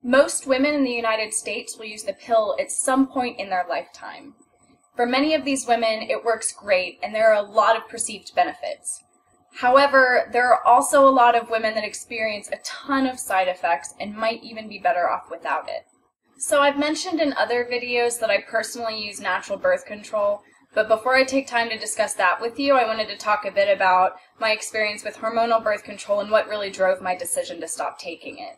Most women in the United States will use the pill at some point in their lifetime. For many of these women, it works great, and there are a lot of perceived benefits. However, there are also a lot of women that experience a ton of side effects and might even be better off without it. So I've mentioned in other videos that I personally use natural birth control, but before I take time to discuss that with you, I wanted to talk a bit about my experience with hormonal birth control and what really drove my decision to stop taking it.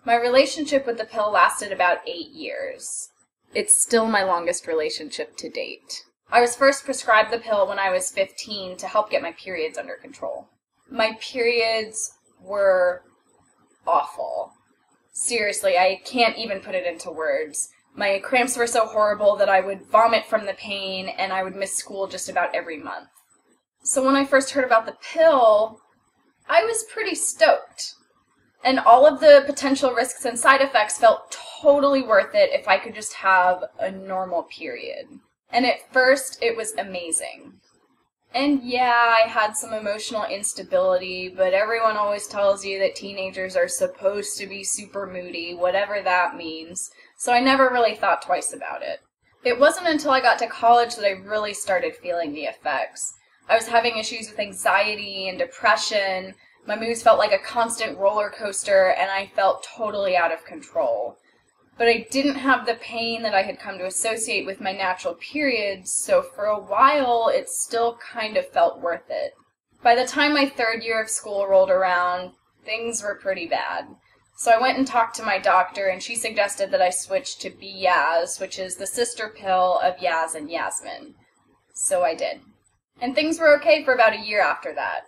My relationship with the pill lasted about 8 years. It's still my longest relationship to date. I was first prescribed the pill when I was 15 to help get my periods under control. My periods were awful. Seriously, I can't even put it into words. My cramps were so horrible that I would vomit from the pain and I would miss school just about every month. So when I first heard about the pill, I was pretty stoked. And all of the potential risks and side effects felt totally worth it if I could just have a normal period. And at first, it was amazing. And yeah, I had some emotional instability, but everyone always tells you that teenagers are supposed to be super moody, whatever that means, so I never really thought twice about it. It wasn't until I got to college that I really started feeling the effects. I was having issues with anxiety and depression. My moods felt like a constant roller coaster, and I felt totally out of control. But I didn't have the pain that I had come to associate with my natural periods, so for a while it still kind of felt worth it. By the time my 3rd year of school rolled around, things were pretty bad. So I went and talked to my doctor, and she suggested that I switch to Yaz, which is the sister pill of Yaz and Yasmin. So I did. And things were okay for about a year after that.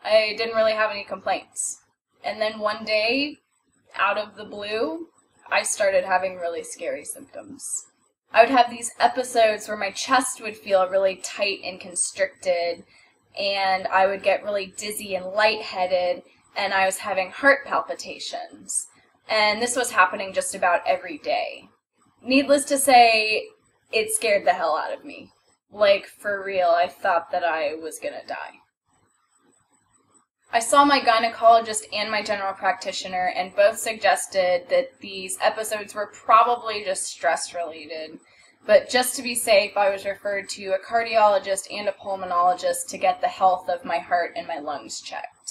I didn't really have any complaints. And then one day, out of the blue, I started having really scary symptoms. I would have these episodes where my chest would feel really tight and constricted, and I would get really dizzy and lightheaded, and I was having heart palpitations. And this was happening just about every day. Needless to say, it scared the hell out of me. Like, for real, I thought that I was gonna die. I saw my gynecologist and my general practitioner, and both suggested that these episodes were probably just stress-related. But just to be safe, I was referred to a cardiologist and a pulmonologist to get the health of my heart and my lungs checked.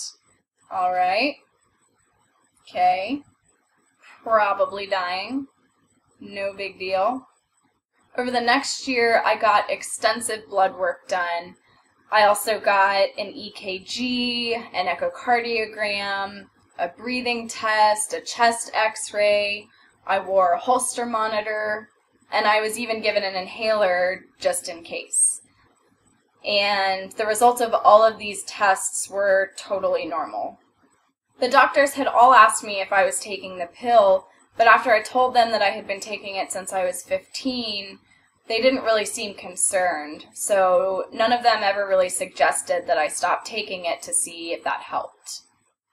Alright. Okay. Probably dying. No big deal. Over the next year, I got extensive blood work done. I also got an EKG, an echocardiogram, a breathing test, a chest x-ray. I wore a Holter monitor, and I was even given an inhaler just in case. And the results of all of these tests were totally normal. The doctors had all asked me if I was taking the pill, but after I told them that I had been taking it since I was 15, they didn't really seem concerned, so none of them ever really suggested that I stop taking it to see if that helped.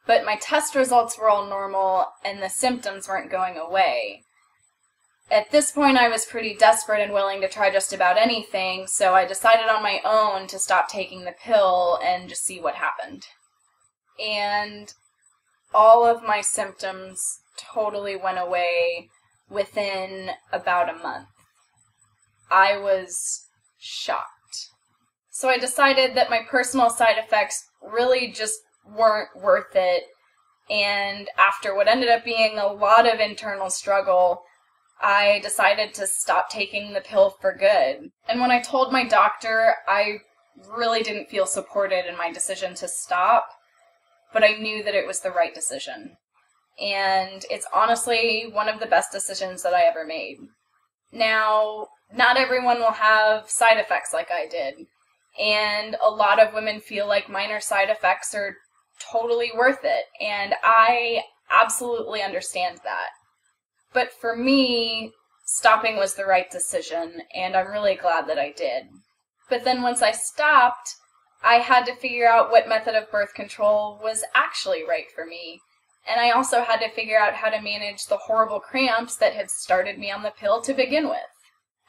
But my test results were all normal, and the symptoms weren't going away. At this point, I was pretty desperate and willing to try just about anything, so I decided on my own to stop taking the pill and just see what happened. And all of my symptoms totally went away within about a month. I was shocked. So I decided that my personal side effects really just weren't worth it, and after what ended up being a lot of internal struggle, I decided to stop taking the pill for good. And when I told my doctor, I really didn't feel supported in my decision to stop, but I knew that it was the right decision. And it's honestly one of the best decisions that I ever made. Now, not everyone will have side effects like I did, and a lot of women feel like minor side effects are totally worth it, and I absolutely understand that. But for me, stopping was the right decision, and I'm really glad that I did. But then once I stopped, I had to figure out what method of birth control was actually right for me, and I also had to figure out how to manage the horrible cramps that had started me on the pill to begin with.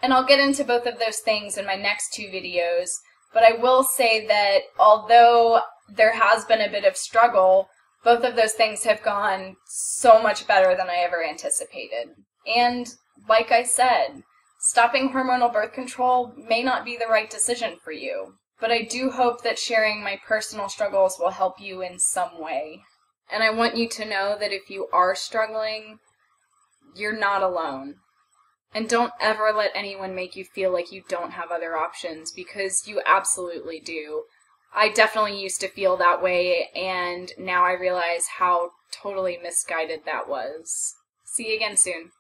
And I'll get into both of those things in my next 2 videos, but I will say that although there has been a bit of struggle, Both of those things have gone so much better than I ever anticipated. And like I said, stopping hormonal birth control may not be the right decision for you, but I do hope that sharing my personal struggles will help you in some way. And I want you to know that if you are struggling, you're not alone. And don't ever let anyone make you feel like you don't have other options, because you absolutely do. I definitely used to feel that way, and now I realize how totally misguided that was. See you again soon.